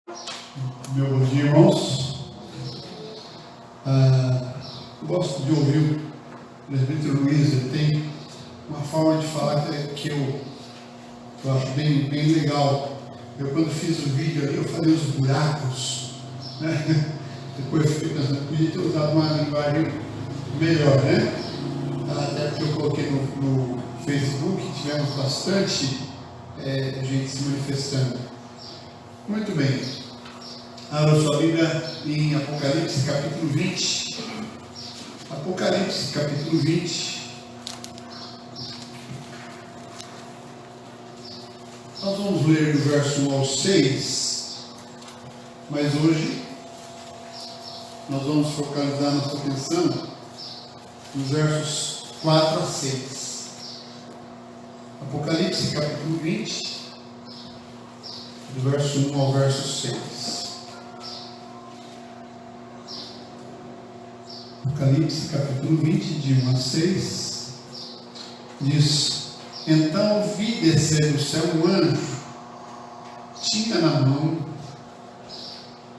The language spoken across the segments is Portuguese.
Meu bom dia, irmãos. Eu gosto de ouvir o presbítero Luiz. Ele tem uma forma de falar que eu acho bem legal. Eu, quando fiz o vídeo ali, eu falei os buracos, né? Depois eu fiquei pensando, podia ter usado uma linguagem melhor, né? Até porque eu coloquei no Facebook, tivemos bastante gente se manifestando. Muito bem. Abra sua Bíblia em Apocalipse capítulo 20. Apocalipse capítulo 20. Nós vamos ler do verso 1 ao 6. Mas hoje nós vamos focalizar nossa atenção nos versos 4 a 6. Apocalipse capítulo 20, do verso 1 ao verso 6. Apocalipse capítulo 20, de 1 a 6, diz: Então vi descer do céu um anjo, tinha na mão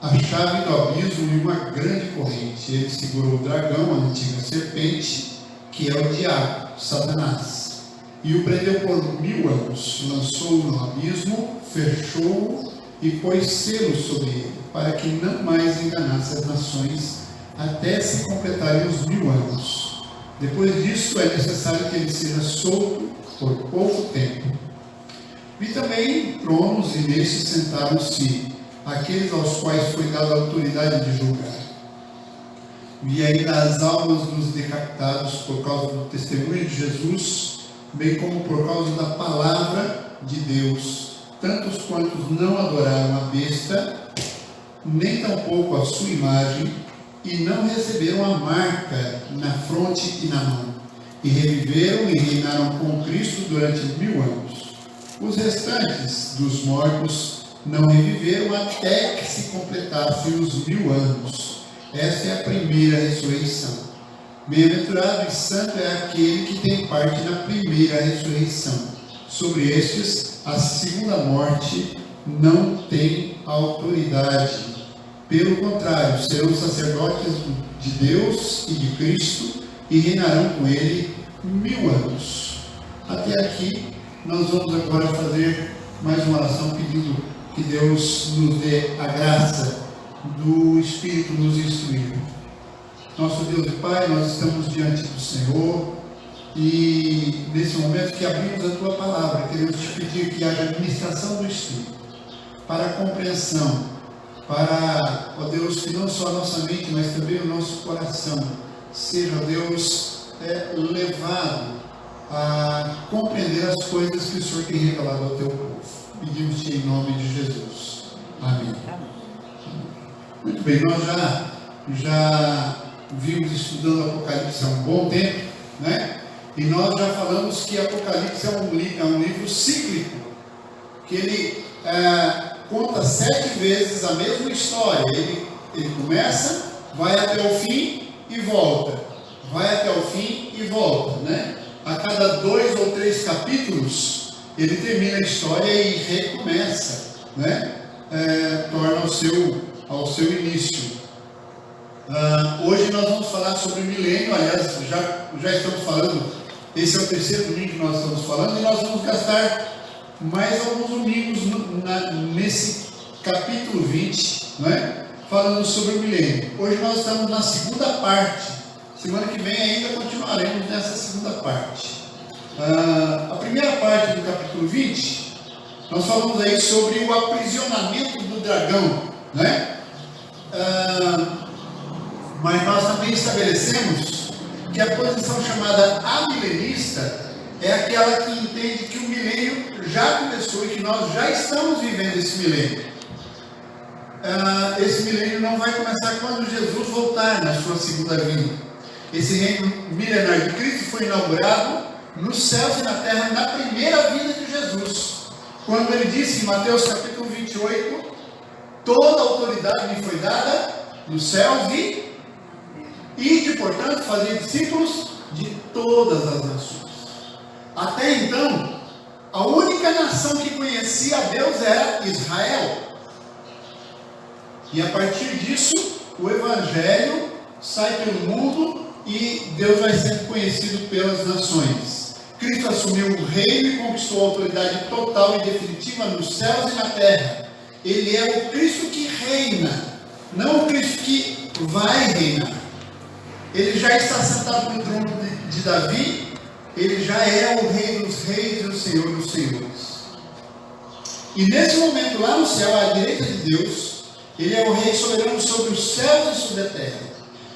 a chave do abismo e uma grande corrente. Ele segurou o dragão, a antiga serpente, que é o diabo, Satanás, e o prendeu por 1000 anos, lançou-o no abismo, fechou-o e pôs selos sobre ele, para que não mais enganasse as nações, até se completarem os 1000 anos. Depois disso é necessário que ele seja solto por pouco tempo. Vi também tronos, e nestes sentaram-se aqueles aos quais foi dada a autoridade de julgar. Vi ainda as almas dos decapitados por causa do testemunho de Jesus, bem como por causa da palavra de Deus, tantos quantos não adoraram a besta, nem tampouco a sua imagem, e não receberam a marca na fronte e na mão, e reviveram e reinaram com Cristo durante 1000 anos. Os restantes dos mortos não reviveram até que se completassem os 1000 anos. Esta é a primeira ressurreição. Bem-aventurado e santo é aquele que tem parte na primeira ressurreição. Sobre estes, a segunda morte não tem autoridade. Pelo contrário, serão sacerdotes de Deus e de Cristo e reinarão com ele 1000 anos. Até aqui, nós vamos agora fazer mais uma oração pedindo que Deus nos dê a graça do Espírito nos instruir. Nosso Deus e Pai, nós estamos diante do Senhor e nesse momento que abrimos a Tua Palavra, queremos te pedir que haja administração do Espírito para a compreensão, para, ó Deus, que não só a nossa mente, mas também o nosso coração seja, Deus, levado a compreender as coisas que o Senhor tem revelado ao Teu povo. Pedimos-te em nome de Jesus. Amém. Muito bem, nós já vimos estudando Apocalipse há um bom tempo, né? E nós já falamos que Apocalipse é um livro cíclico, que ele conta 7 vezes a mesma história. Ele começa, vai até o fim e volta, vai até o fim e volta, né? A cada 2 ou 3 capítulos ele termina a história e recomeça, né? Torna ao seu início. Hoje nós vamos falar sobre o milênio. Aliás, já estamos falando, esse é o 3º domingo que nós estamos falando, e nós vamos gastar mais alguns domingos nesse capítulo 20, né? Falando sobre o milênio. Hoje nós estamos na segunda parte. Semana que vem ainda continuaremos nessa segunda parte. A primeira parte do capítulo 20, nós falamos aí sobre o aprisionamento do dragão, né? Mas nós também estabelecemos que a posição chamada amilenista é aquela que entende que o milênio já começou e que nós já estamos vivendo esse milênio. Esse milênio não vai começar quando Jesus voltar na sua segunda vinda. Esse reino milenar de Cristo foi inaugurado nos céus e na terra na primeira vinda de Jesus, quando ele disse em Mateus capítulo 28: toda a autoridade me foi dada nos céus e portanto, fazer discípulos de todas as nações. Até então, a única nação que conhecia a Deus era Israel. E a partir disso, o Evangelho sai pelo mundo e Deus vai sendo conhecido pelas nações. Cristo assumiu o reino e conquistou a autoridade total e definitiva nos céus e na terra. Ele é o Cristo que reina, não o Cristo que vai reinar. Ele já está sentado no trono de Davi, ele já é o Rei dos reis e o Senhor dos senhores. E nesse momento, lá no céu, à direita de Deus, ele é o Rei soberano sobre os céus e sobre a terra.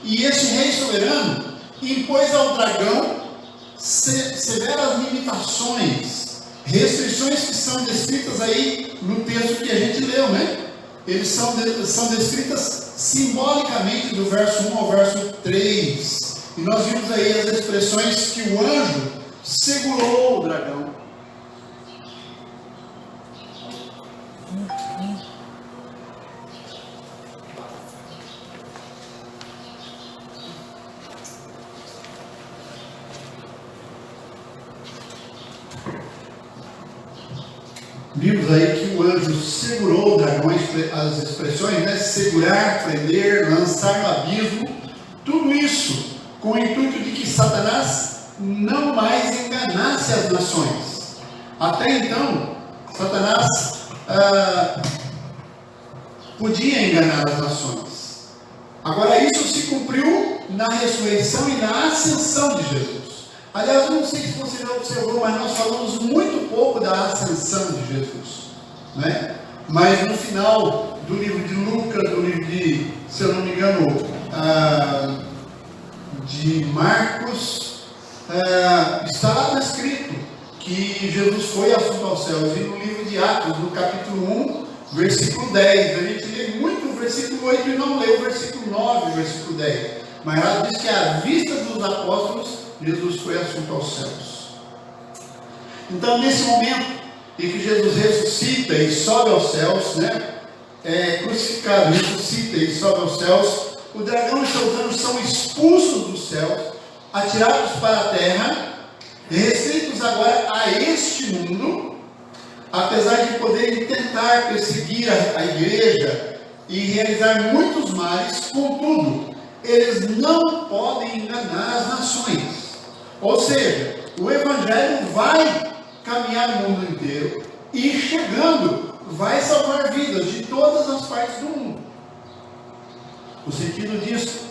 E esse Rei soberano impôs ao dragão severas limitações, restrições que são descritas aí no texto que a gente leu, né? Eles são descritas simbolicamente do verso 1 ao verso 3. E nós vimos aí as expressões que o anjo segurou o dragão. Vimos aí que o anjo segurou o dragão, as expressões, né? Segurar, prender, lançar no abismo, tudo isso com o intuito de que Satanás não mais enganasse as nações. Até então, Satanás podia enganar as nações. Agora isso se cumpriu na ressurreição e na ascensão de Jesus. Aliás, eu não sei se você já observou, mas nós falamos muito pouco da ascensão de Jesus, né? Mas no final do livro de Lucas, do livro de, se eu não me engano, de Marcos, está lá escrito que Jesus foi assunto aos céus. E no livro de Atos, no capítulo 1, versículo 10, a gente lê muito o versículo 8 e não lê o versículo 9, o versículo 10. Mas lá diz que à vista dos apóstolos, Jesus foi assunto aos céus. Então, nesse momento em que Jesus ressuscita e sobe aos céus, né? Crucificado, ressuscita e sobe aos céus, o dragão e seus anjos são expulsos dos céus, atirados para a terra, restritos agora a este mundo, apesar de poderem tentar perseguir a igreja e realizar muitos males, contudo, eles não podem enganar as nações. Ou seja, o Evangelho vai caminhar no mundo inteiro e, chegando, vai salvar vidas de todas as partes do mundo. O sentido disso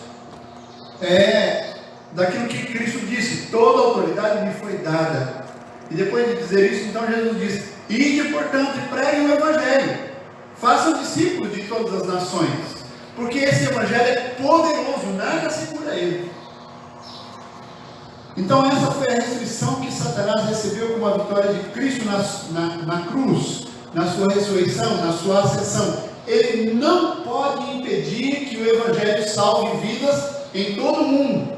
é daquilo que Cristo disse: toda autoridade me foi dada. E depois de dizer isso, então Jesus diz: ide, portanto, e preguem o Evangelho, façam discípulos de todas as nações, porque esse Evangelho é poderoso, nada segura ele. Então essa foi a restrição que Satanás recebeu com a vitória de Cristo na cruz, na sua ressurreição, na sua ascensão. Ele não pode impedir que o Evangelho salve vidas em todo o mundo.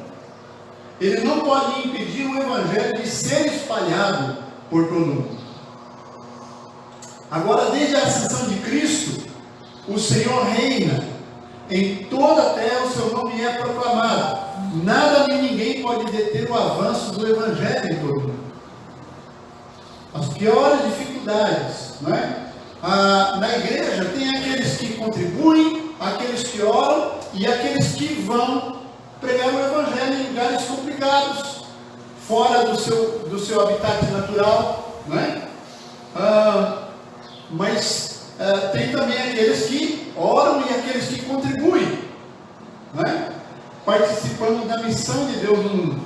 Ele não pode impedir o Evangelho de ser espalhado por todo o mundo. Agora, desde a ascensão de Cristo, o Senhor reina. Em toda a terra o seu nome é proclamado. Nada nem ninguém pode deter o avanço do Evangelho em todo o mundo. As piores dificuldades, não é? Na igreja tem aqueles que contribuem, aqueles que oram e aqueles que vão pregar o Evangelho em lugares complicados, fora do seu habitat natural, não é? Mas tem também aqueles que oram e aqueles que contribuem, não é? Participando da missão de Deus no mundo.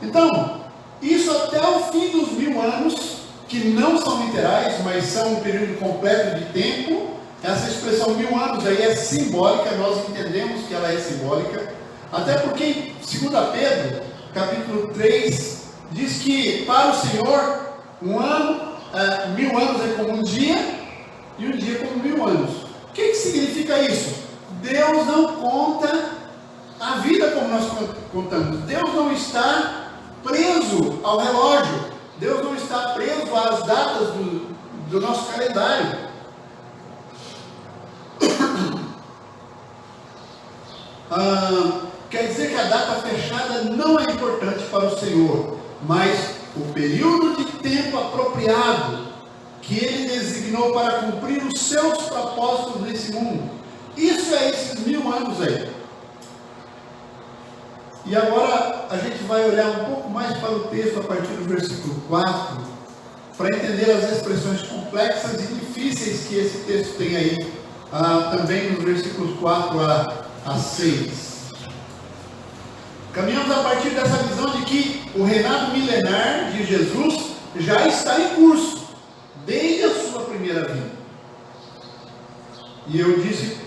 Então, isso até o fim dos 1000 anos, que não são literais, mas são um período completo de tempo. Essa expressão 1000 anos aí é simbólica, nós entendemos que ela é simbólica, até porque em 2 Pedro, capítulo 3, diz que para o Senhor, 1000 anos é como um dia, e um dia como 1000 anos. O que significa isso? Deus não conta a vida como nós contamos. Deus não está preso ao relógio. Deus não está preso às datas do nosso calendário. Quer dizer que a data fechada não é importante para o Senhor, mas o período de tempo apropriado que Ele designou para cumprir os seus propósitos nesse mundo. Isso é esses 1000 anos aí. E agora a gente vai olhar um pouco mais para o texto a partir do versículo 4, para entender as expressões complexas e difíceis que esse texto tem aí, também nos versículos 4 a 6. Caminhamos a partir dessa visão de que o reinado milenar de Jesus já está em curso, desde a sua primeira vinda. E eu disse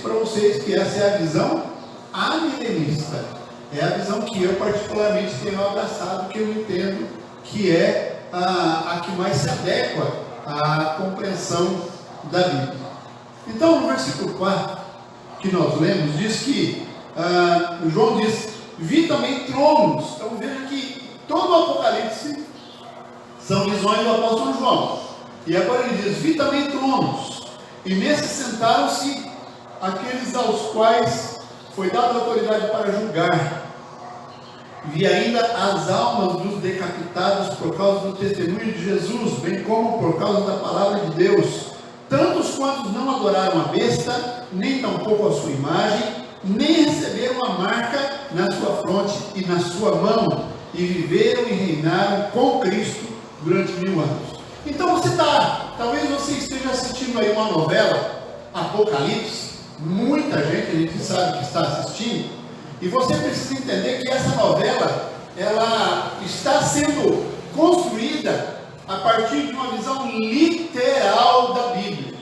para vocês que essa é a visão amilenista. É a visão que eu particularmente tenho abraçado, que eu entendo que é a que mais se adequa à compreensão da Bíblia. Então, no versículo 4, que nós lemos, diz que, João diz, vi também tronos. Então veja que todo o Apocalipse são visões do apóstolo João. E agora ele diz, vi também tronos, e nesses sentaram-se aqueles aos quais foi dada autoridade para julgar. Vi ainda as almas dos decapitados por causa do testemunho de Jesus, bem como por causa da palavra de Deus, tantos quantos não adoraram a besta, nem tampouco a sua imagem, nem receberam a marca na sua fronte e na sua mão, e viveram e reinaram com Cristo durante 1000 anos. Então talvez você esteja assistindo aí uma novela, Apocalipse, muita gente, a gente sabe que está assistindo, e você precisa entender que essa novela, ela está sendo construída a partir de uma visão literal da Bíblia.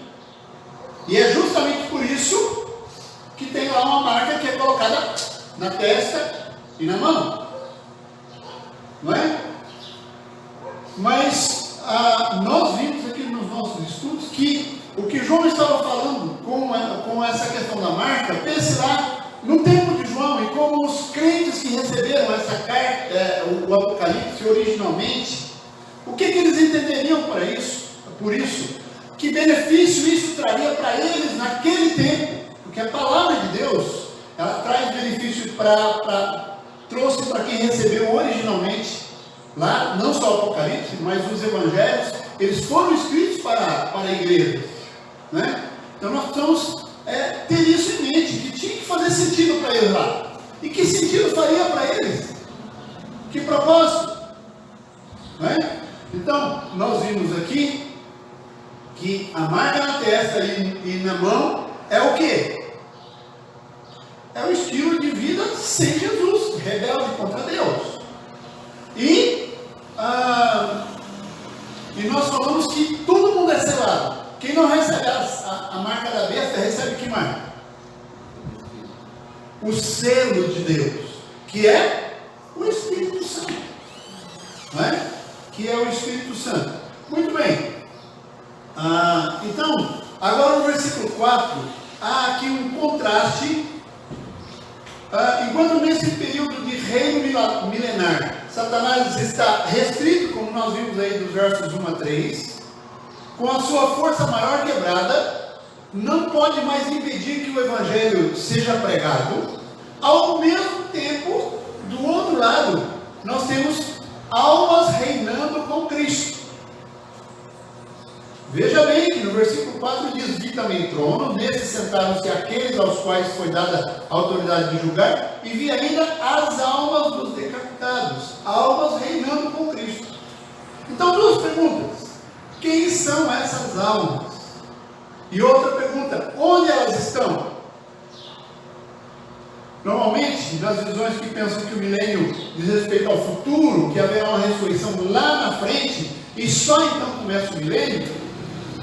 E é justamente por isso que tem lá uma marca que é colocada na testa e na mão. Não é? Mas nós vimos aqui nos nossos estudos que o que João estava falando com essa questão da marca, pense lá no tempo de João e como os crentes que receberam essa carta, o Apocalipse originalmente, o que eles entenderiam por isso? Que benefício isso traria para eles naquele tempo? Porque a palavra de Deus, ela traz benefício trouxe para quem recebeu originalmente, lá, não só o Apocalipse, mas os evangelhos, eles foram escritos para a igreja, né? Então nós precisamos ter isso em mente, que tinha que fazer sentido para eles lá. E que sentido faria para eles? Que propósito? Né? Então, nós vimos aqui que a marca na testa e na mão é o quê? É o estilo de vida sem Jesus, rebelde contra Deus. E nós falamos que todo mundo é selado. Quem não recebe a marca da besta, recebe que marca? O selo de Deus, que é o Espírito Santo. Não é? Que é o Espírito Santo. Muito bem. Então, agora no versículo 4, há aqui um contraste. Enquanto nesse período de reino milenar, Satanás está restrito, como nós vimos aí dos versos 1 a 3, com a sua força maior quebrada, não pode mais impedir que o Evangelho seja pregado. Ao mesmo tempo, do outro lado, nós temos almas reinando com Cristo. Veja bem que no versículo 4 diz, vi também trono, nesses sentaram-se aqueles aos quais foi dada a autoridade de julgar, e vi ainda as almas dos decapitados, almas reinando com Cristo. Então, duas perguntas: quem são essas almas? E outra pergunta: onde elas estão? Normalmente, nas visões que pensam que o milênio diz respeito ao futuro, que haverá uma ressurreição lá na frente, e só então começa o milênio,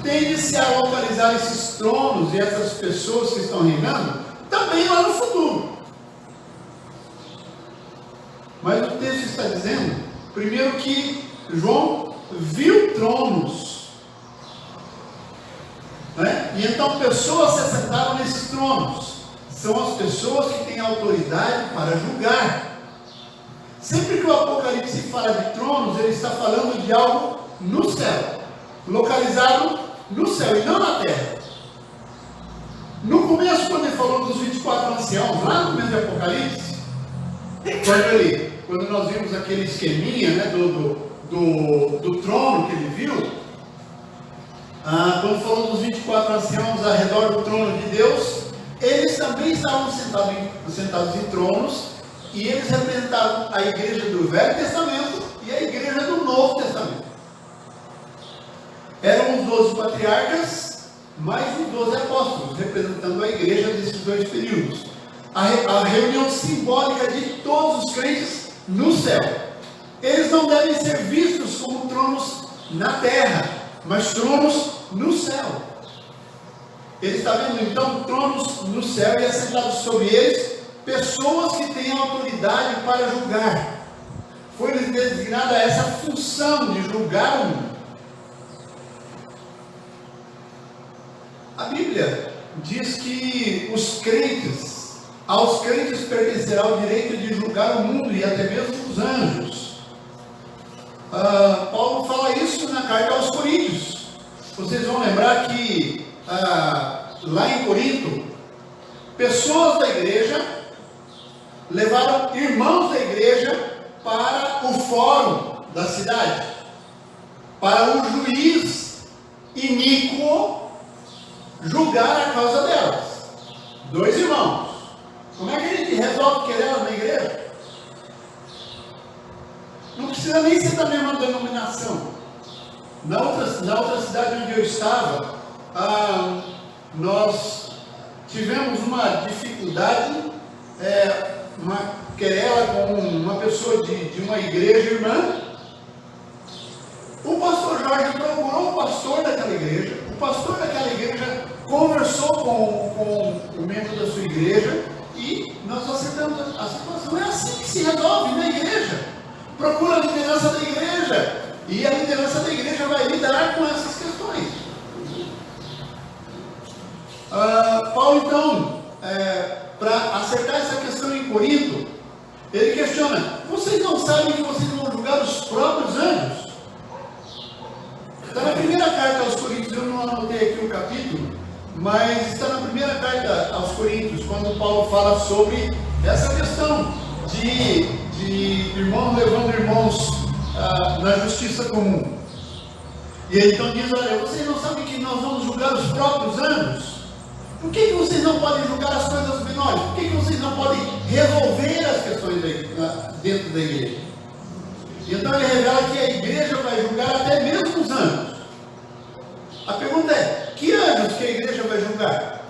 tende-se a localizar esses tronos e essas pessoas que estão reinando também lá no futuro. Mas o texto está dizendo, primeiro, que João viu tronos, né? E então pessoas se assentaram nesses tronos. São as pessoas que têm autoridade para julgar. Sempre que o Apocalipse fala de tronos, ele está falando de algo no céu, localizado no céu e não na terra. No começo, quando ele falou dos 24 anciãos, lá no começo do Apocalipse, quando nós vimos aquele esqueminha, né, do trono que ele viu, quando falou dos 24 anciãos ao redor do trono de Deus, eles também estavam sentados em tronos, e eles representavam a igreja do Velho Testamento e a igreja do Novo Testamento. Eram os 12 patriarcas, mais os 12 apóstolos, representando a igreja desses dois períodos. A reunião simbólica de todos os crentes no céu. Eles não devem ser vistos como tronos na terra, mas tronos no céu. Ele está vendo então tronos no céu e assentados sobre eles pessoas que têm autoridade para julgar. Foi-lhes designada essa função de julgar o mundo. A Bíblia diz que aos crentes pertencerá o direito de julgar o mundo e até mesmo os anjos. Paulo fala isso na carta aos Coríntios. Vocês vão lembrar que lá em Corinto, pessoas da igreja levaram irmãos da igreja para o fórum da cidade, para o juiz iníquo julgar a causa delas. 2 irmãos. Como é que a gente resolve querelas na igreja? Não precisa nem ser da mesma denominação. Na outra cidade onde eu estava, nós tivemos uma dificuldade, uma querela com uma pessoa de uma igreja irmã. O pastor Jorge procurou o pastor daquela igreja. O pastor daquela igreja conversou com o membro da sua igreja e nós acertamos a situação. É assim que se resolve na igreja. Procura a liderança da igreja e a liderança da igreja vai lidar com essas questões. Paulo então, para acertar essa questão em Corinto, ele questiona: vocês não sabem que vocês vão julgar os próprios anjos? Está na primeira carta aos Coríntios, eu não anotei aqui o capítulo, mas está na primeira carta aos Coríntios, quando Paulo fala sobre essa questão de irmãos levando irmãos na justiça comum. E ele então diz: olha, vocês não sabem que nós vamos julgar os próprios anjos? Por que vocês não podem julgar as coisas menores? Por que vocês não podem resolver as questões dentro da igreja? E então ele revela que a igreja vai julgar até mesmo os anjos. A pergunta é: que anjos que a igreja vai julgar?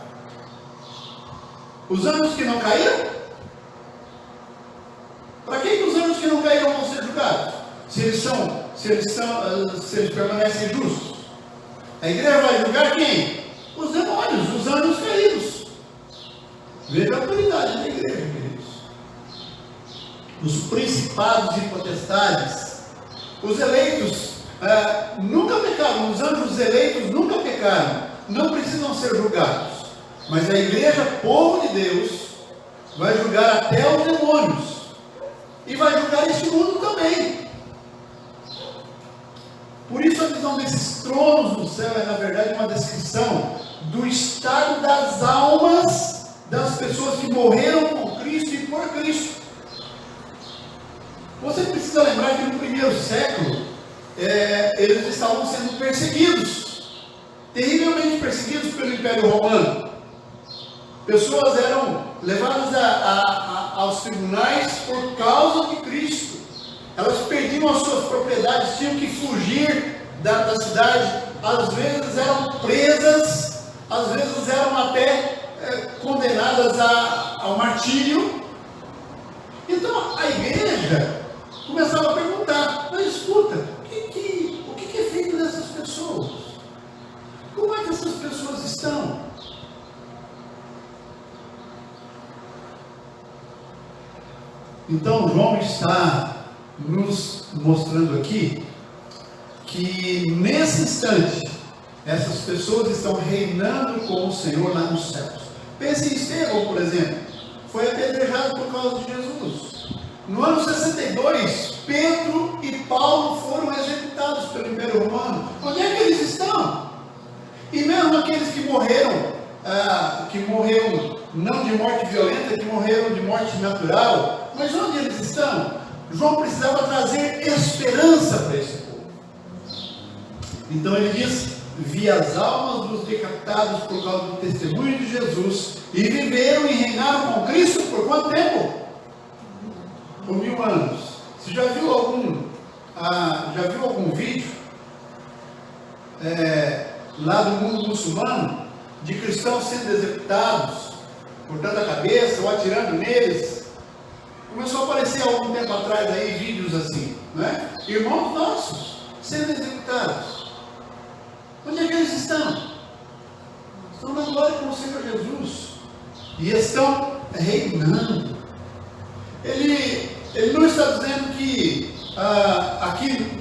Os anjos que não caíram? Para que os anjos que não caíram vão ser julgados? Se eles permanecem justos? A igreja vai julgar quem? Os demônios, os anjos caídos. Veja a autoridade da igreja, queridos. Os principados e potestades, os eleitos nunca pecaram, os anjos eleitos nunca pecaram, não precisam ser julgados. Mas a igreja, povo de Deus, vai julgar até os demônios e vai julgar este mundo também. Por isso a visão desses tronos no céu é na verdade uma descrição do estado das almas das pessoas que morreram com Cristo e por Cristo. Você precisa lembrar que no primeiro século eles estavam sendo perseguidos, terrivelmente perseguidos pelo Império Romano. Pessoas eram levadas aos tribunais por causa de Cristo. Elas perdiam as suas propriedades, tinham que fugir da cidade, às vezes eram presas, às vezes eram até condenadas ao martírio. Então a igreja começava a perguntar: mas escuta, o que é feito dessas pessoas? Como é que essas pessoas estão? Então João está nos mostrando aqui que nesse instante essas pessoas estão reinando com o Senhor lá nos céus. Pense em Estevão, por exemplo, foi apedrejado por causa de Jesus. No ano 62, Pedro e Paulo foram executados pelo Império Romano. Onde é que eles estão? E mesmo aqueles que morreram não de morte violenta, que morreram de morte natural, mas onde eles estão? João precisava trazer esperança para esse povo. Então ele diz vi as almas dos decapitados por causa do testemunho de Jesus, e viveram e reinaram com Cristo por quanto tempo? Por 1000 anos. Você já viu algum vídeo lá do mundo muçulmano de cristãos sendo executados, cortando a cabeça ou atirando neles? Começou a aparecer há algum tempo atrás aí vídeos assim, né? Irmãos nossos sendo executados. Onde é que eles estão? Estão na glória com o Senhor Jesus e estão reinando. Ele não está dizendo que aqui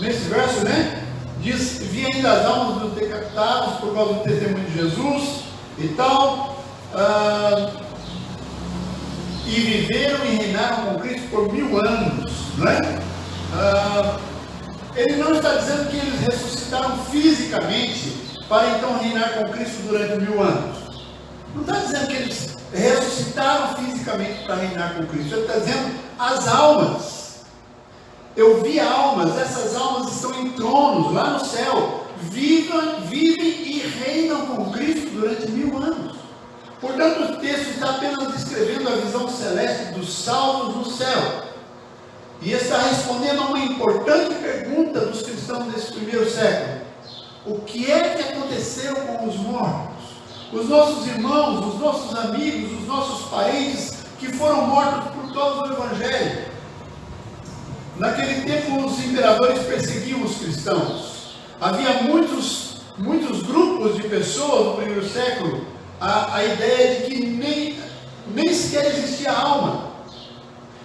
nesse verso, né, diz: vi ainda as almas dos decapitados por causa do testemunho de Jesus e tal, e viveram e reinaram com Cristo por 1000 anos, né? Ele não está dizendo que eles ressuscitaram fisicamente para então reinar com Cristo durante 1000 anos. Não está dizendo que eles ressuscitaram fisicamente para reinar com Cristo. Ele está dizendo as almas. Eu vi almas, essas almas estão em tronos lá no céu, vivem e reinam com Cristo durante 1000 anos. Portanto, o texto está apenas descrevendo a visão celeste dos salvos no céu. E está respondendo a uma importante pergunta dos cristãos desse primeiro século: o que é que aconteceu com os mortos? Os nossos irmãos, os nossos amigos, os nossos parentes que foram mortos por causa do Evangelho. Naquele tempo os imperadores perseguiam os cristãos. Havia muitos grupos de pessoas no primeiro século, a ideia de que nem sequer existia alma.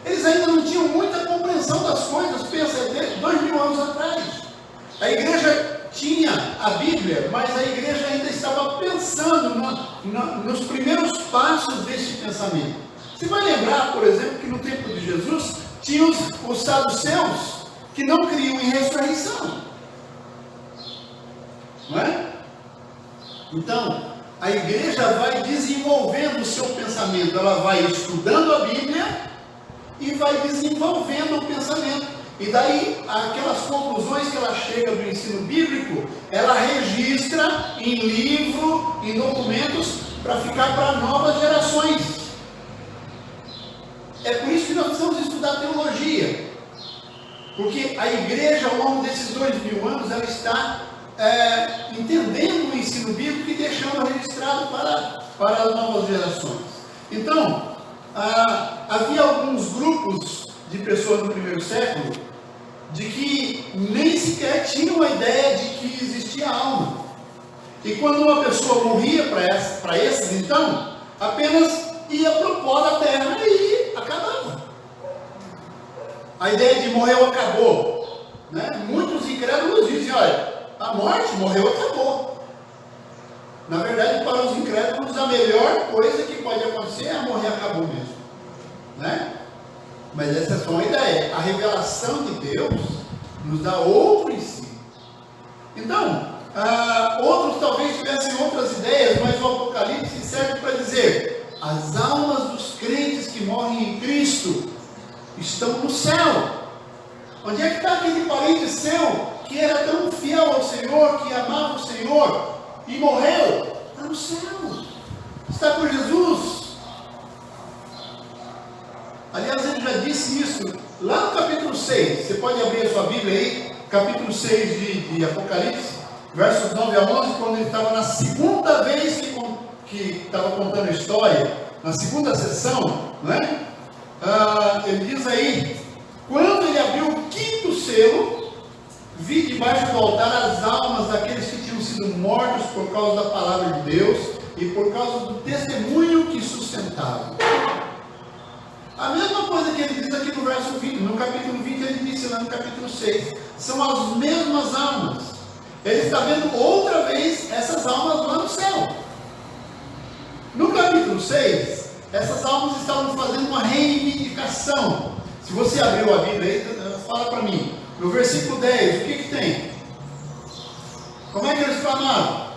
Eles ainda não tinham muita compreensão das coisas. Pensa, 2000 anos atrás. A igreja tinha a Bíblia, mas a igreja ainda estava pensando nos primeiros passos desse pensamento. Você vai lembrar, por exemplo, que no tempo de Jesus tinha os saduceus que não criam em ressurreição. Não é? Então, a igreja vai desenvolvendo o seu pensamento. Ela vai estudando a Bíblia e vai desenvolvendo o pensamento. E daí, aquelas conclusões que ela chega do ensino bíblico, ela registra em livro, em documentos, para ficar para novas gerações. É por isso que nós precisamos estudar teologia. Porque a igreja, ao longo desses 2000 anos, ela está entendendo o ensino bíblico e deixando registrado para as novas gerações. Então, havia alguns grupos de pessoas no primeiro século de que nem sequer tinham a ideia de que existia alma. E quando uma pessoa morria para esses, então, apenas ia para o pó da terra e acabava. A ideia de morreu, acabou, né? Muitos incrédulos dizem: olha, a morte morreu, acabou. Na verdade, para os incrédulos, a melhor coisa que pode acontecer é morrer, acabou mesmo, né? Mas essa é só uma ideia. A revelação de Deus nos dá outro ensino. Então, outros talvez tivessem outras ideias, mas o Apocalipse serve para dizer: as almas dos crentes que morrem em Cristo estão no céu. Onde é que está aquele parente seu que era tão fiel ao Senhor, que amava o Senhor e morreu? Está no céu. Está com Jesus. Aliás, ele já disse isso lá no capítulo 6. Você pode abrir a sua Bíblia aí, capítulo 6 de Apocalipse, versos 9 a 11, quando ele estava na segunda vez que estava contando a história, na segunda sessão, né? Ele diz aí: quando ele abriu o 5º selo, vi debaixo do altar as almas daqueles que tinham sido mortos por causa da palavra de Deus e por causa do testemunho que sustentavam. A mesma coisa que ele diz aqui no verso 20, no capítulo 20 ele disse lá no capítulo 6, são as mesmas almas. Ele está vendo outra vez essas almas lá no céu. No capítulo 6, essas almas estavam fazendo uma reivindicação. Se você abriu a Bíblia aí, fala para mim, no versículo 10, o que tem? Como é que eles clamavam?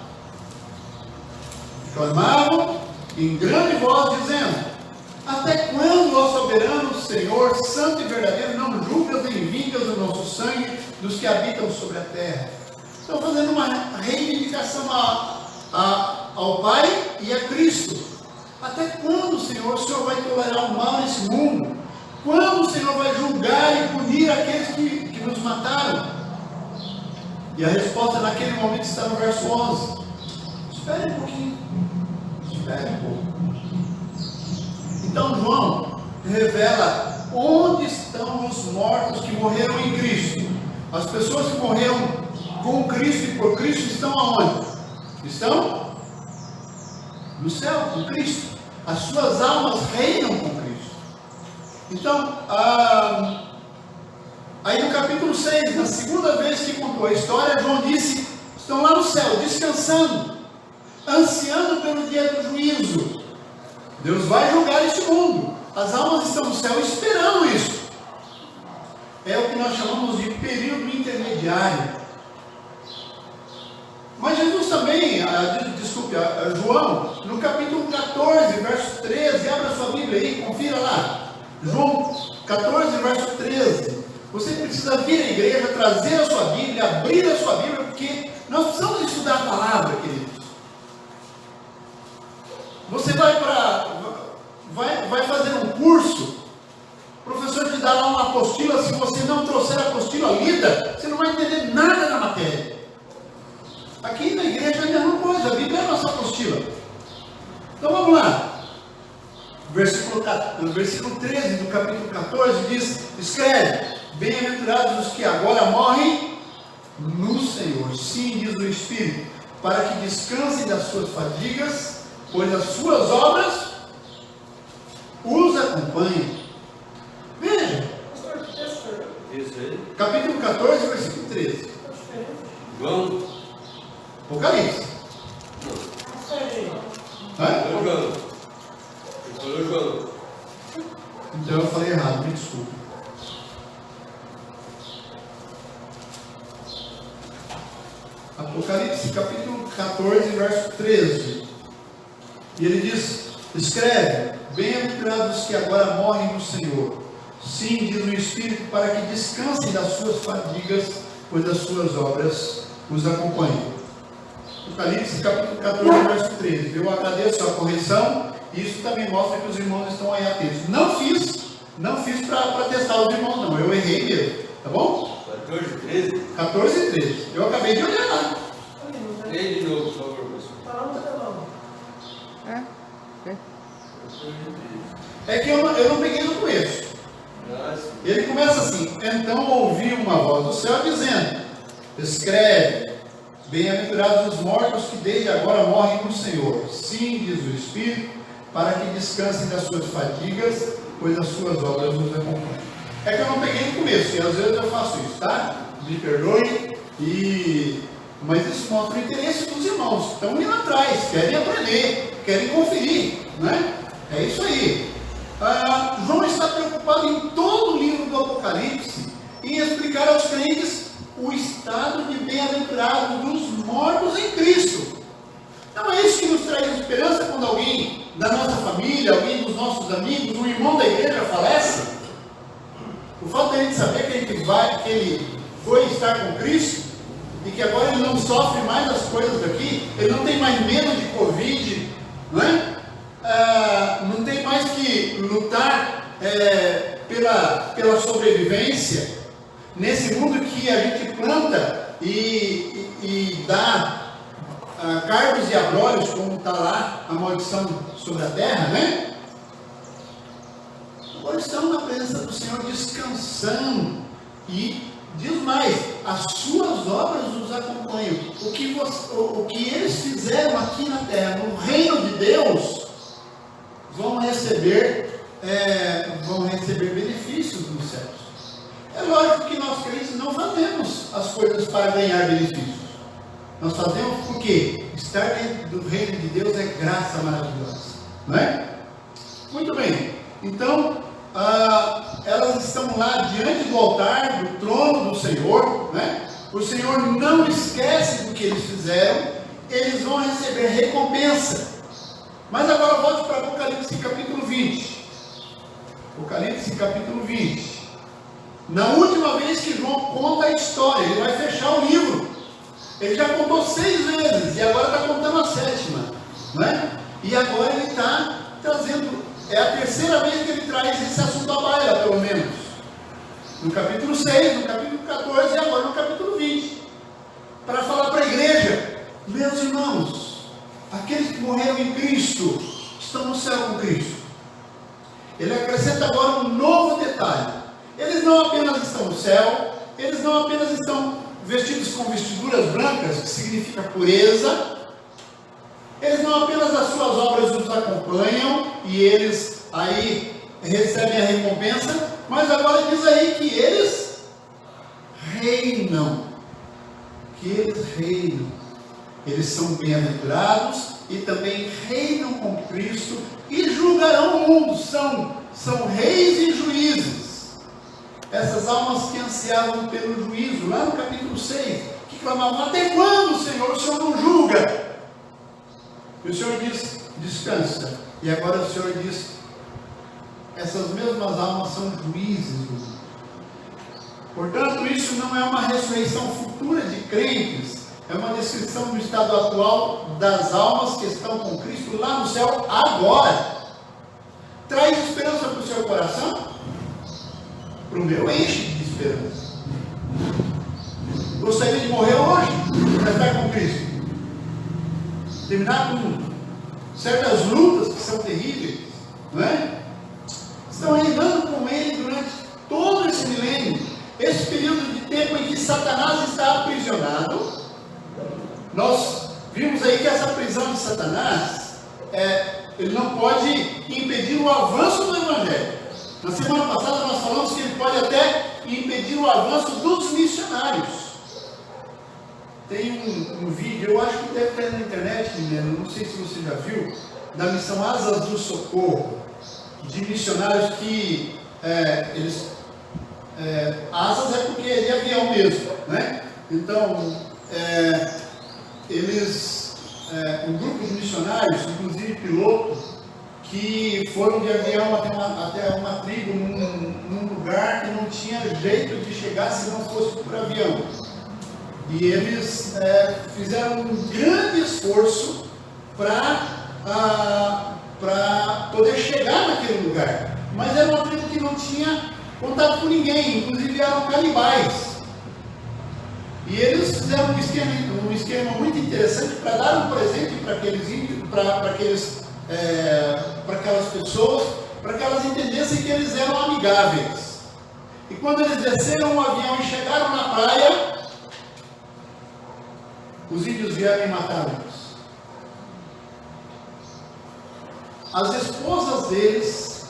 Clamavam em grande voz, dizendo: até quando, ó soberano Senhor, santo e verdadeiro, não julgas nem vingas o nosso sangue dos que habitam sobre a terra? estão fazendo uma reivindicação ao Pai e a Cristo. Até quando, Senhor, o Senhor vai tolerar o mal nesse mundo? Quando o Senhor vai julgar e punir aqueles que nos mataram? E a resposta naquele momento está no verso 11. Espere um pouquinho. Espere um pouco. Então João revela onde estão os mortos que morreram em Cristo. As pessoas que morreram com Cristo e por Cristo estão aonde? Estão no céu, com Cristo. As suas almas reinam com Cristo. Então, aí no capítulo 6, na segunda vez que contou a história, João disse: estão lá no céu, descansando, ansiando pelo dia do juízo. Deus vai julgar este mundo. As almas estão no céu esperando isso. É o que nós chamamos de período intermediário. Mas Jesus também, João, no capítulo 14, verso 13, abra sua Bíblia aí, confira lá. João 14, verso 13. Você precisa vir à igreja, trazer a sua Bíblia, abrir a sua Bíblia, porque nós precisamos estudar a palavra, queridos. Você vai fazer um curso, o professor te dá lá uma apostila. Se você não trouxer a apostila lida, você não vai entender nada da matéria. Aqui na igreja é a mesma coisa, a Bíblia é a nossa apostila. Então vamos lá. No versículo 13 do capítulo 14 diz: escreve: bem-aventurados os que agora morrem no Senhor. Sim, diz o Espírito, para que descansem das suas fadigas, pois as suas obras os acompanham. Veja, capítulo 14, versículo 13. João. Apocalipse. João. Então eu falei errado, me desculpe. Apocalipse capítulo 14, verso 13. E ele diz: escreve: bem-aventurados os que agora morrem no Senhor. Sim, diz o Espírito, para que descansem das suas fadigas, pois as suas obras os acompanham. Apocalipse capítulo 14, verso 13. Eu agradeço a correção. Isso também mostra que os irmãos estão aí atentos. Não fiz para testar os irmãos, não. Eu errei mesmo. Tá bom? 14, 13? 14 e 13. Eu acabei de olhar lá. Leia de novo, por favor, professor. É que eu não peguei no começo. Ele começa assim: então ouvi uma voz do céu dizendo: escreve: bem-aventurados os mortos que desde agora morrem no Senhor. Sim, diz o Espírito, para que descansem das suas fadigas, pois as suas obras nos acompanham. É que eu não peguei no começo, e às vezes eu faço isso, tá? Me perdoe, mas isso mostra o interesse dos irmãos. Estão indo atrás, querem aprender, querem conferir, né? É isso aí. João está preocupado em todo o livro do Apocalipse em explicar aos crentes o estado de bem-aventurado dos mortos em Cristo. Não é isso que nos traz esperança quando alguém da nossa família, alguém dos nossos amigos, um irmão da igreja falece? O fato de a gente saber que ele foi estar com Cristo e que agora ele não sofre mais as coisas daqui, ele não tem mais medo de Covid, não é? Não tem mais que lutar pela sobrevivência nesse mundo que a gente planta e dá cargos e abrolhos, como está lá a maldição sobre a terra, né? Agora estão na presença do Senhor descansando, e diz mais: as suas obras os acompanham. O que eles fizeram aqui na terra, no reino de Deus, vão receber benefícios nos céus. É lógico que nós crentes não fazemos as coisas para ganhar benefícios. Nós fazemos porque estar dentro do reino de Deus é graça maravilhosa, não é? Muito bem. Então, elas estão lá diante do altar, do trono do Senhor, né? O Senhor não esquece do que eles fizeram. Eles vão receber recompensa. Mas agora volte para Apocalipse capítulo 20. Apocalipse capítulo 20. Na última vez que João conta a história, ele vai fechar o livro. Ele já contou 6 vezes e agora está contando a 7ª, não é? E agora ele está trazendo, é a 3ª vez que ele traz esse assunto à baila, pelo menos. No capítulo 6, no capítulo 14 e agora no capítulo 20. Para falar para a igreja: meus irmãos, aqueles que morreram em Cristo estão no céu com Cristo. Ele acrescenta agora um novo detalhe: eles não apenas estão no céu, eles não apenas estão vestidos com vestiduras brancas, que significa pureza, eles não apenas as suas obras os acompanham e eles aí recebem a recompensa, mas agora diz aí que eles reinam. Que eles reinam. Eles são bem-aventurados e também reinam com Cristo e julgarão o mundo. São reis e juízes. Essas almas que ansiavam pelo juízo, lá no capítulo 6, que clamavam: até quando, Senhor? O Senhor não julga. E o Senhor diz: descansa. E agora o Senhor diz: essas mesmas almas são juízes do mundo. Portanto, isso não é uma ressurreição futura de crentes, é uma descrição do estado atual das almas que estão com Cristo lá no céu agora. Traz esperança para o seu coração? Para o meu enche de esperança. Gostaria de morrer hoje para estar com Cristo, terminar com certas lutas que são terríveis, não é? Estão reinando com Ele durante todo esse milênio, esse período de tempo em que Satanás está aprisionado. Nós vimos aí que essa prisão de Satanás, ele não pode impedir o avanço do Evangelho. Na semana passada nós falamos que ele pode até impedir o avanço dos missionários. Tem um vídeo, eu acho que deve ter na internet, menino, não sei se você já viu, da missão Asas do Socorro, de missionários que asas é porque é de avião mesmo, né? Então, um grupo de missionários, inclusive pilotos, que foram de avião até uma tribo num lugar que não tinha jeito de chegar se não fosse por avião. E eles fizeram um grande esforço para poder chegar naquele lugar. Mas era uma tribo que não tinha contato com ninguém, inclusive eram canibais. E eles fizeram um esquema muito interessante para dar um presente para aqueles índios, para aquelas pessoas, para que elas entendessem que eles eram amigáveis. E quando eles desceram o avião e chegaram na praia, os índios vieram e mataram-os. As esposas deles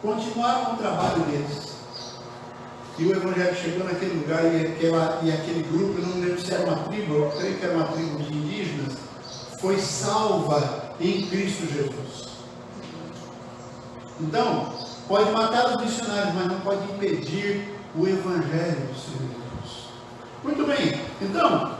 continuaram o trabalho deles. E o Evangelho chegou naquele lugar e aquele grupo, eu não lembro se era uma tribo, eu creio que era uma tribo de indígenas, foi salva em Cristo Jesus. Então, pode matar os missionários, mas não pode impedir o Evangelho do Senhor Jesus. Muito bem, então,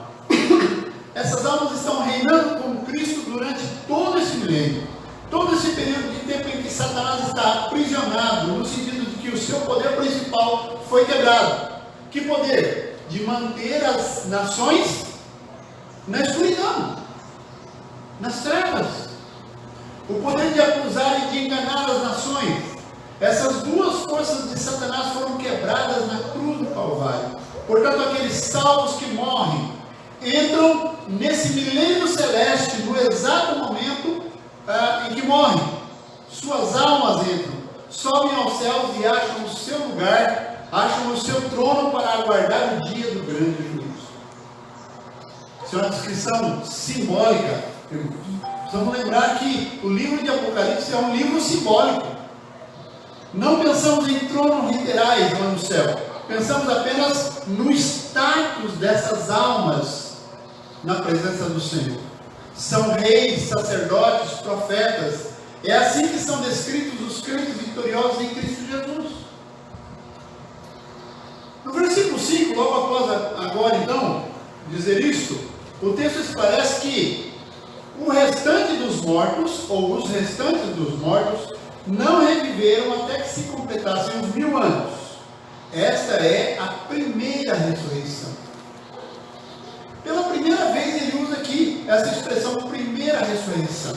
essas almas estão reinando com Cristo durante todo esse milênio, todo esse período de tempo em que Satanás está aprisionado, no sentido de que o seu poder principal foi quebrado. Que poder? De manter as nações na escuridão, nas trevas. O poder de acusar e de enganar as nações. Essas duas forças de Satanás foram quebradas na cruz do Calvário. Portanto, aqueles salvos que morrem entram nesse milênio celeste no exato momento em que morrem. Suas almas entram, sobem aos céus e acham o seu lugar, acham o seu trono para aguardar o dia do grande juízo. Isso é uma descrição simbólica. Precisamos lembrar que o livro de Apocalipse é um livro simbólico. Não pensamos em tronos literais lá no céu. Pensamos apenas no status dessas almas na presença do Senhor. São reis, sacerdotes, profetas. É assim que são descritos os crentes vitoriosos em Cristo Jesus. No versículo 5, logo após agora então dizer isto, o texto esclarece que o restante dos mortos, ou os restantes dos mortos, não reviveram até que se completassem os 1000 anos. Esta é a primeira ressurreição. Pela primeira vez ele usa aqui essa expressão primeira ressurreição.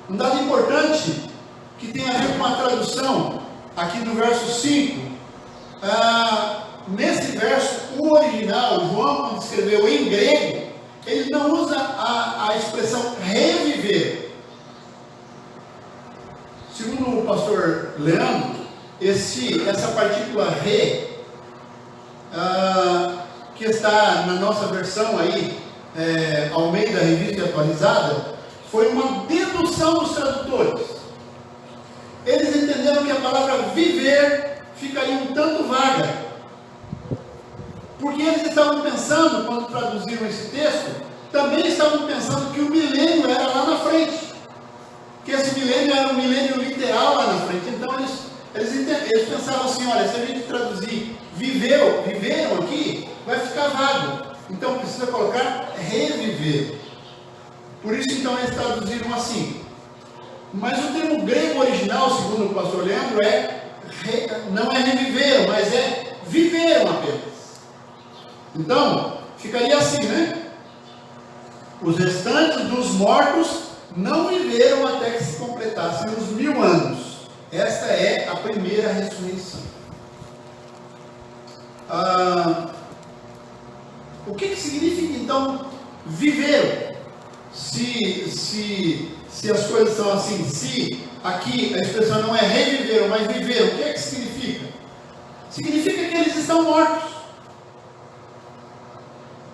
Um dado importante que tem a ver com a tradução aqui no verso 5. Nesse verso, o original, João, quando escreveu em grego, ele não usa a expressão reviver. Segundo o pastor Leandro, essa partícula re, que está na nossa versão aí, Almeida Revista Atualizada, foi uma dedução dos tradutores. Eles entenderam que a palavra viver ficaria um tanto vaga, porque eles estavam pensando, quando traduziram esse texto, também estavam pensando que o milênio era lá na frente, que esse milênio era um milênio literal lá na frente. Então eles pensavam assim: olha, se a gente traduzir viveram aqui, vai ficar vago, então precisa colocar reviver. Por isso então eles traduziram assim. Mas o termo grego original, segundo o pastor Leandro, não é reviveram, mas é viveram apenas. Então, ficaria assim, né? Os restantes dos mortos não viveram até que se completassem os 1000 anos. Esta é a primeira ressurreição. O que significa então viveram? Se as coisas são assim, se aqui a expressão não é reviveram, mas viveram, o que significa? Significa que eles estão mortos,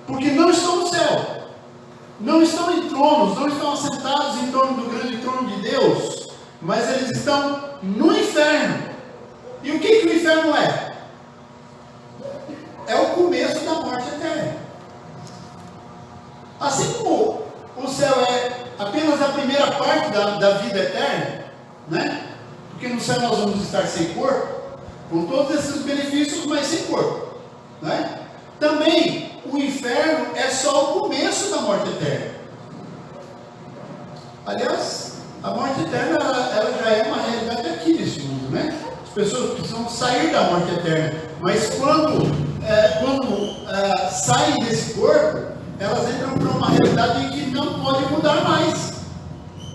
porque não estão no céu, não estão em tronos, não estão assentados em torno do grande trono de Deus, mas eles estão no inferno. E o que o inferno é? É o começo da morte eterna. Assim como o céu é apenas a primeira parte da vida eterna, né? Porque no céu nós vamos estar sem corpo, com todos esses benefícios, mas sem corpo, né? Também o inferno é só o começo da morte eterna. Aliás, a morte eterna ela já é uma realidade aqui nesse mundo, né? As pessoas precisam sair da morte eterna, mas quando saem desse corpo, elas entram para uma realidade em que não pode mudar mais.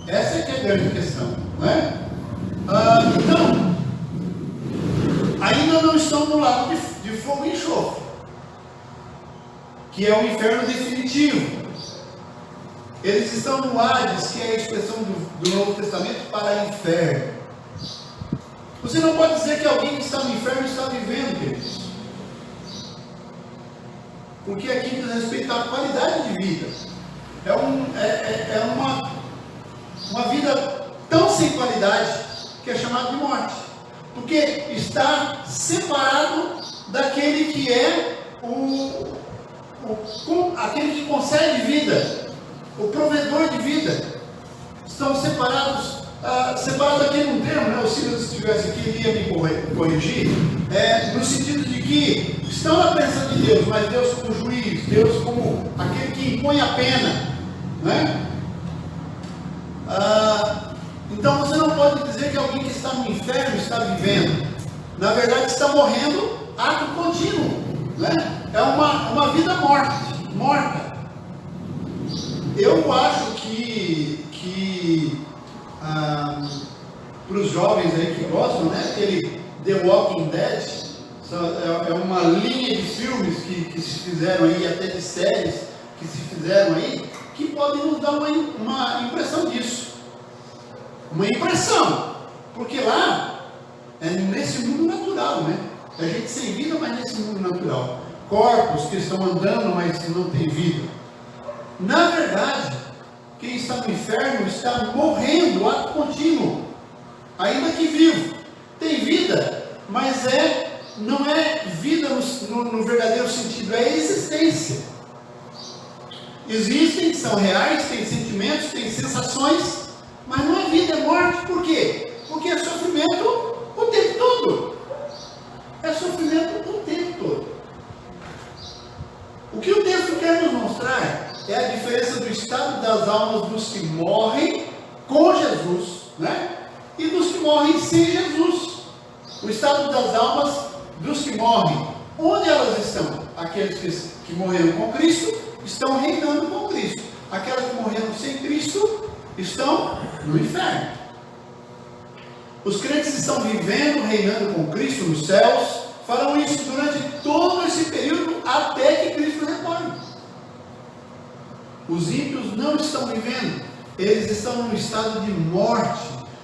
Essa é que é a grande questão, né? Então, ainda não estão no lado de fogo e enxofre, que é o inferno definitivo. Eles estão no Hades, que é a expressão do Novo Testamento para inferno. Você não pode dizer que alguém que está no inferno está vivendo, queridos, porque aqui diz respeito à qualidade de vida. É uma vida tão sem qualidade que é chamada de morte, porque está separado daquele que é aquele que concede vida, o provedor de vida. Estão separados. Separado aqui num termo, né? O Silas, se estivesse aqui, ele ia me corrigir, no sentido de que estão na presença de Deus, mas Deus como juiz, Deus como aquele que impõe a pena, né? Então você não pode dizer que alguém que está no inferno está vivendo. Na verdade, está morrendo ato contínuo, né? É uma vida morta. Eu acho que para os jovens aí que gostam, né? Aquele The Walking Dead é uma linha de filmes que se fizeram aí, até de séries que se fizeram aí, que podem nos dar uma impressão disso. Uma impressão, porque lá é nesse mundo natural, né? A gente sem vida, mas nesse mundo natural. Corpos que estão andando, mas não tem vida. Na verdade, quem está no inferno está morrendo, ato contínuo, ainda que vivo. Tem vida, mas não é vida no verdadeiro sentido, é existência. Existem, são reais, têm sentimentos, têm sensações, mas não é vida, é morte. Por quê? Porque é sofrimento o tempo todo. É sofrimento o tempo todo. O que o texto quer nos mostrar é a diferença do estado das almas dos que morrem com Jesus, né? E dos que morrem sem Jesus. O estado das almas dos que morrem, onde elas estão? Aqueles que morreram com Cristo estão reinando com Cristo. Aquelas que morreram sem Cristo estão no inferno. Os crentes que estão vivendo, reinando com Cristo nos céus, farão isso durante todo esse período até que Cristo retorne. Os ímpios não estão vivendo, eles estão num estado de morte,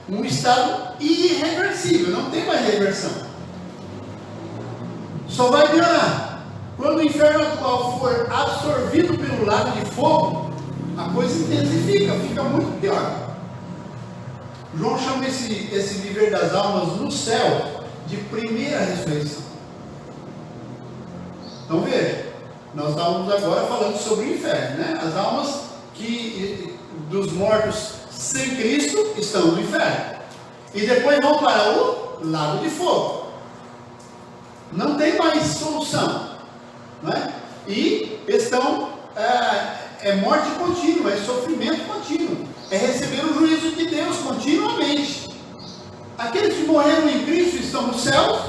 um estado irreversível, não tem mais reversão. Só vai piorar. Quando o inferno atual for absorvido pelo lago de fogo, a coisa intensifica, fica muito pior. João chama esse viver das almas no céu de primeira ressurreição. Então veja, nós estávamos agora falando sobre o inferno, né? As almas dos mortos sem Cristo estão no inferno. E depois vão para o lago de fogo. Não tem mais solução, não é? E estão, é morte contínua, é sofrimento contínuo, é receber o juízo de Deus continuamente. Aqueles que morreram em Cristo estão nos céus,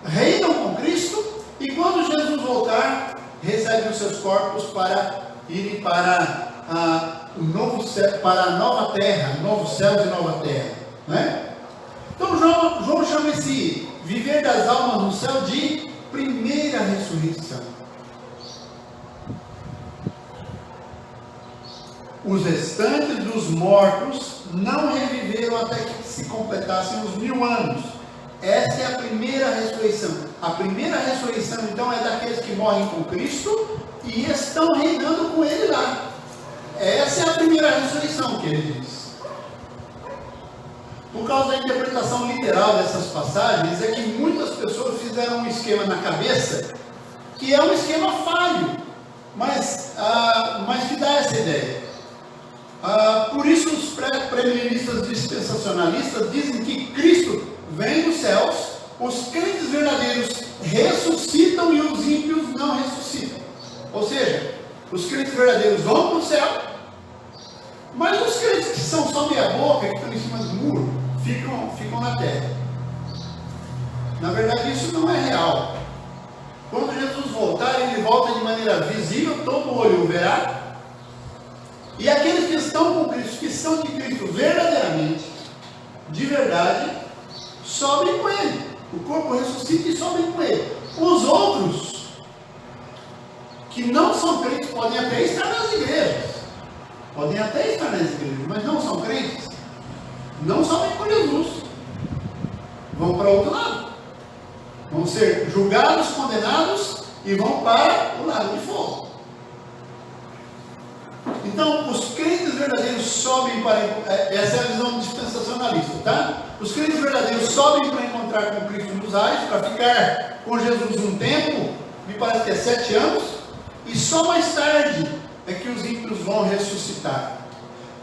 reinam com Cristo, e quando Jesus voltar, recebem os seus corpos para irem para o novo céu, para a nova terra, novos céus e nova terra, né? Então João chama esse viver das almas no céu de primeira ressurreição. Os restantes dos mortos não reviveram até que se completassem os 1000 anos. Essa é a primeira ressurreição. A primeira ressurreição, então, é daqueles que morrem com Cristo e estão reinando com Ele lá. Essa é a primeira ressurreição que ele diz. Por causa da interpretação literal dessas passagens, é que muitas pessoas fizeram um esquema na cabeça, que é um esquema falho, mas que dá essa ideia. Por isso os pré-milenistas dispensacionalistas dizem que Cristo vem dos céus, os crentes verdadeiros ressuscitam e os ímpios não ressuscitam. Ou seja, os crentes verdadeiros vão para o céu, mas os crentes que são só meia boca, que estão em cima do muro, ficam na terra. Na verdade, isso não é real. Quando Jesus voltar, ele volta de maneira visível, todo olho o verá. E aqueles que estão com Cristo, que são de Cristo verdadeiramente, de verdade, sobem com Ele. O corpo ressuscita e sobem com Ele. Os outros, que não são crentes, podem até estar nas igrejas. Mas não são crentes. Não sobem com Jesus. Vão para outro lado. Vão ser julgados, condenados e vão para o lago de fogo. Então, os crentes verdadeiros sobem para... Essa é a visão dispensacionalista, tá? Os crentes verdadeiros sobem para encontrar com Cristo nos ares, para ficar com Jesus um tempo, me parece que é 7 anos, e só mais tarde é que os ímpios vão ressuscitar.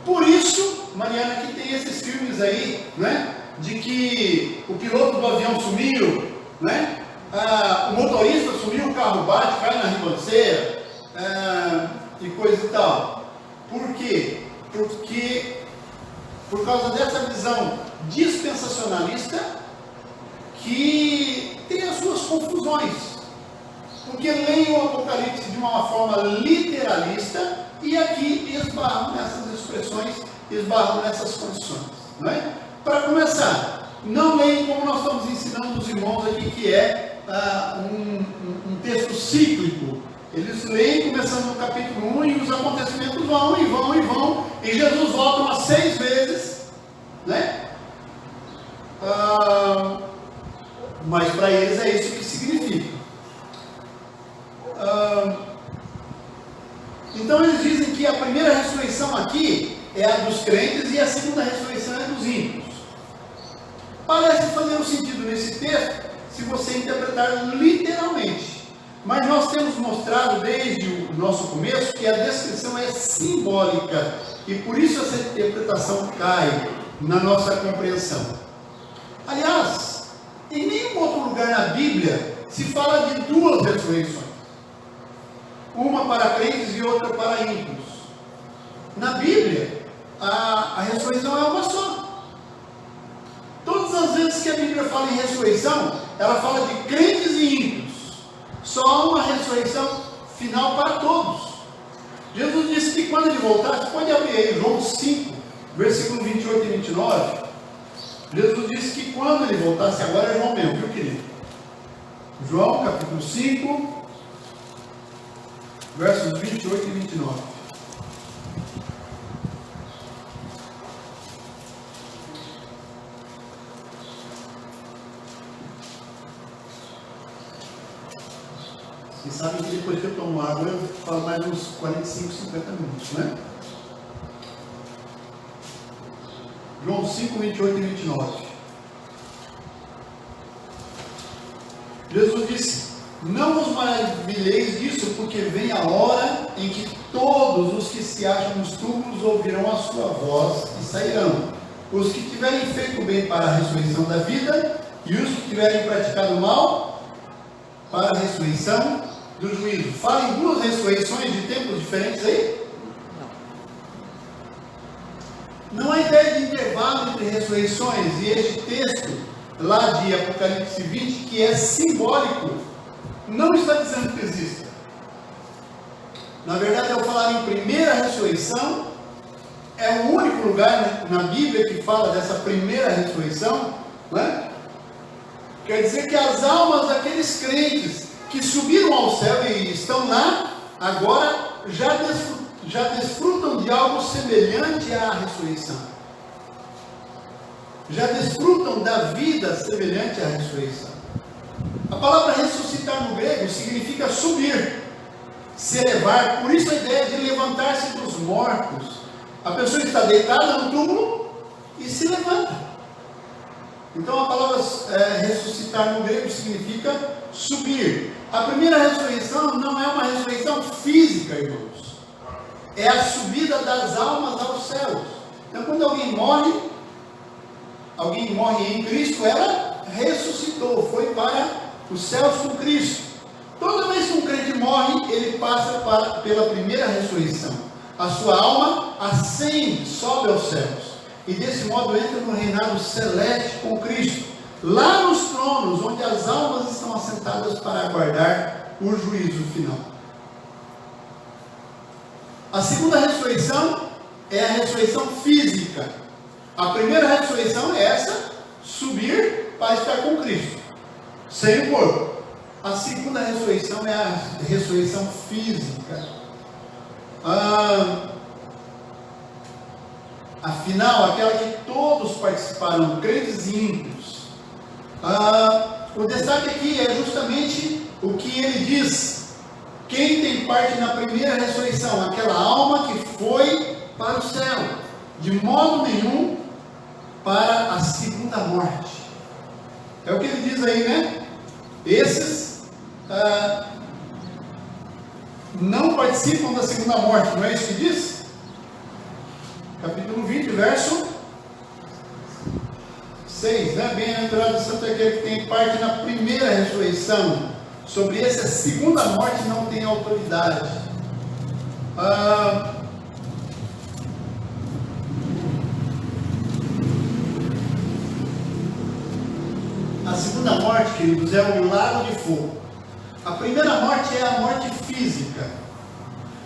Por isso, Mariana, que tem esses filmes aí, né? De que o piloto do avião sumiu, né? O motorista sumiu, o carro bate, cai na ribanceira, e coisa e tal. Por quê? Porque, por causa dessa visão dispensacionalista, que tem as suas confusões. Porque leem o Apocalipse de uma forma literalista e aqui esbarram nessas expressões, esbarram nessas condições. Não é? Para começar, não leem como nós estamos ensinando os irmãos aqui, que é um texto cíclico. Eles leem começando no capítulo 1 e os acontecimentos vão e vão e vão, e Jesus volta umas 6 vezes, né? Mas para eles é isso que significa. Então eles dizem que a primeira ressurreição aqui é a dos crentes e a segunda ressurreição é dos ímpios. Parece fazer um sentido nesse texto se você interpretar literalmente. Mas nós temos mostrado desde o nosso começo que a descrição é simbólica e por isso essa interpretação cai na nossa compreensão. Aliás, em nenhum outro lugar na Bíblia se fala de 2 ressurreições. Uma para crentes e outra para ímpios. Na Bíblia, a ressurreição é uma só. Todas as vezes que a Bíblia fala em ressurreição, ela fala de crentes e ímpios. Só há uma ressurreição final para todos. Jesus disse que quando ele voltasse, pode abrir aí João 5, versículo 28 e 29. Jesus disse que quando ele voltasse, agora é João mesmo, viu, querido? João capítulo 5, versos 28 e 29. Vocês sabem que depois que eu tomo água, eu falo mais uns 45, 50 minutos, né? João 5, 28 e 29. Jesus disse: não vos maravilheis disso, porque vem a hora em que todos os que se acham nos túmulos ouvirão a sua voz e sairão. Os que tiverem feito o bem para a ressurreição da vida, e os que tiverem praticado o mal para a ressurreição do juízo. Fala em duas ressurreições de tempos diferentes aí? Não há ideia de intervalo entre ressurreições, e este texto lá de Apocalipse 20, que é simbólico, não está dizendo que exista. Na verdade, ao falar em primeira ressurreição, é o único lugar na Bíblia que fala dessa primeira ressurreição, né? Quer dizer que as almas daqueles crentes que subiram ao céu e estão lá, agora já desfrutam de algo semelhante à ressurreição. Já desfrutam da vida semelhante à ressurreição. A palavra ressuscitar no grego significa subir, se elevar. Por isso a ideia de levantar-se dos mortos. A pessoa está deitada no túmulo e se levanta. Então a palavra ressuscitar no grego significa subir. A primeira ressurreição não é uma ressurreição física, irmãos. É a subida das almas aos céus. Então quando alguém morre em Cristo, ela ressuscitou, foi para os céus com Cristo. Toda vez que um crente morre, ele passa pela primeira ressurreição. A sua alma ascende, sobe aos céus. E desse modo entra no reinado celeste com Cristo. Lá nos tronos, onde as almas estão assentadas para aguardar o juízo final. A segunda ressurreição é a ressurreição física. A primeira ressurreição é essa, subir para estar com Cristo, sem o corpo. A segunda ressurreição é a ressurreição física. Afinal, aquela que todos participaram, crentes e ímpios. O destaque aqui é justamente o que ele diz. Quem tem parte na primeira ressurreição? Aquela alma que foi para o céu. De modo nenhum para a segunda morte. É o que ele diz aí, né? Esses não participam da segunda morte, não é isso que diz? Capítulo 20, verso 6, né? Bem-aventurado santo é aquele que tem parte na primeira ressurreição. Sobre essa segunda morte não tem autoridade. A segunda morte, queridos, é o lago de fogo. A primeira morte é a morte física.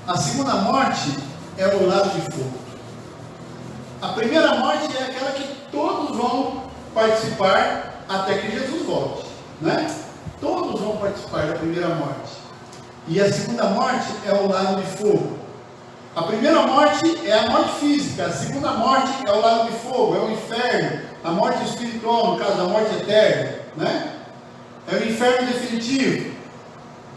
A segunda morte é o lago de fogo. A primeira morte é aquela que todos vão participar até que Jesus volte, né? Todos vão participar da primeira morte. E a segunda morte é o lago de fogo. A primeira morte é a morte física. A segunda morte é o lago de fogo, é o inferno. A morte espiritual, no caso, a morte eterna, né? É o inferno definitivo.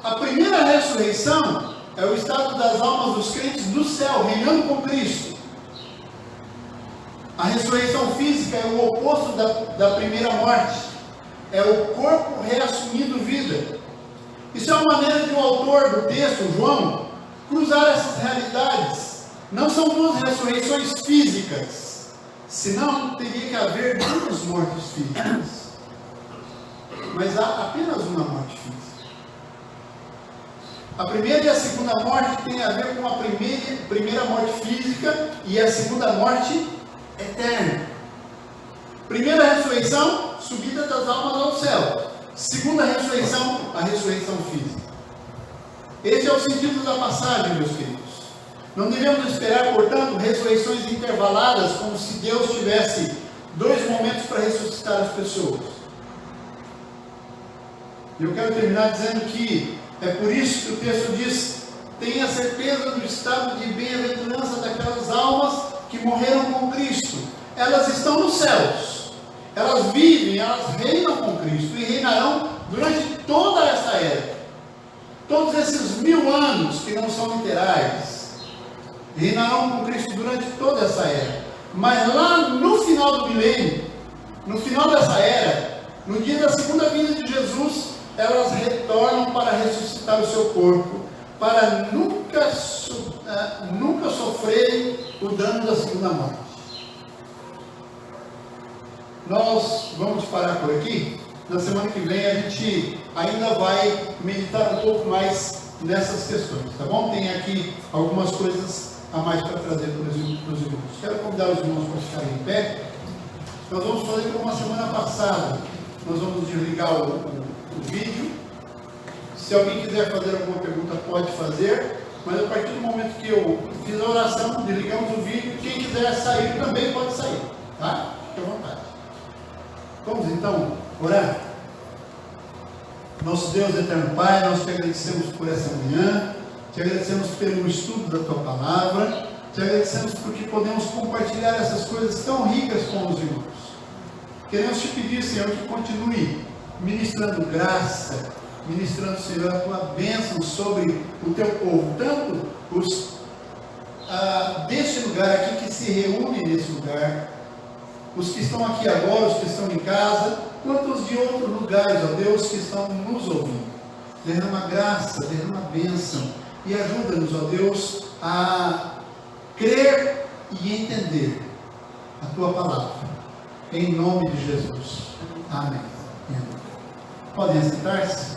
A primeira ressurreição é o estado das almas dos crentes do céu, reinando com Cristo. A ressurreição física é o oposto da primeira morte. É o corpo reassumindo vida. Isso é uma maneira de o autor do texto, João, cruzar essas realidades. Não são duas ressurreições físicas, senão teria que haver duas mortes físicas. Mas há apenas uma morte física. A primeira e a segunda morte têm a ver com a primeira morte física e a segunda morte eterna. Primeira ressurreição, subida das almas ao céu. Segunda ressurreição, a ressurreição física. Esse é o sentido da passagem, meus queridos. Não devemos esperar, portanto, ressurreições intervaladas, como se Deus tivesse 2 momentos para ressuscitar as pessoas. E eu quero terminar dizendo que é por isso que o texto diz: tenha certeza do estado de bem-aventurança daquelas almas que morreram com Cristo. Elas estão nos céus, elas vivem, elas reinam com Cristo e reinarão durante toda essa era. Todos esses 1000 anos que não são literais, reinarão com Cristo durante toda essa era. Mas lá no final do milênio, no final dessa era, no dia da segunda vinda de Jesus, elas retornam para ressuscitar o seu corpo, para nunca sofrerem o dano da segunda morte. Nós vamos parar por aqui. Na semana que vem a gente ainda vai meditar um pouco mais nessas questões, tá bom? Tem aqui algumas coisas a mais para trazer para os irmãos. Quero convidar os irmãos para ficarem em pé. Nós vamos fazer como a semana passada. Nós vamos desligar o vídeo. Se alguém quiser fazer alguma pergunta, pode fazer. Mas a partir do momento que eu fiz a oração, desligamos o vídeo. Quem quiser sair também pode sair, tá? Fique à vontade. Vamos então orar. Nosso Deus eterno Pai, nós te agradecemos por essa manhã. Te agradecemos pelo estudo da tua palavra. Te agradecemos porque podemos compartilhar essas coisas tão ricas com os irmãos. Queremos te pedir, Senhor, que continue ministrando graça, ministrando, Senhor, a tua bênção sobre o teu povo, tanto os deste lugar aqui que se reúnem nesse lugar, os que estão aqui agora, os que estão em casa, quanto os de outros lugares, ó Deus, que estão nos ouvindo. Derrama graça, derrama bênção e ajuda-nos, ó Deus, a crer e entender a tua palavra. Em nome de Jesus. Amém. Podem sentar-se.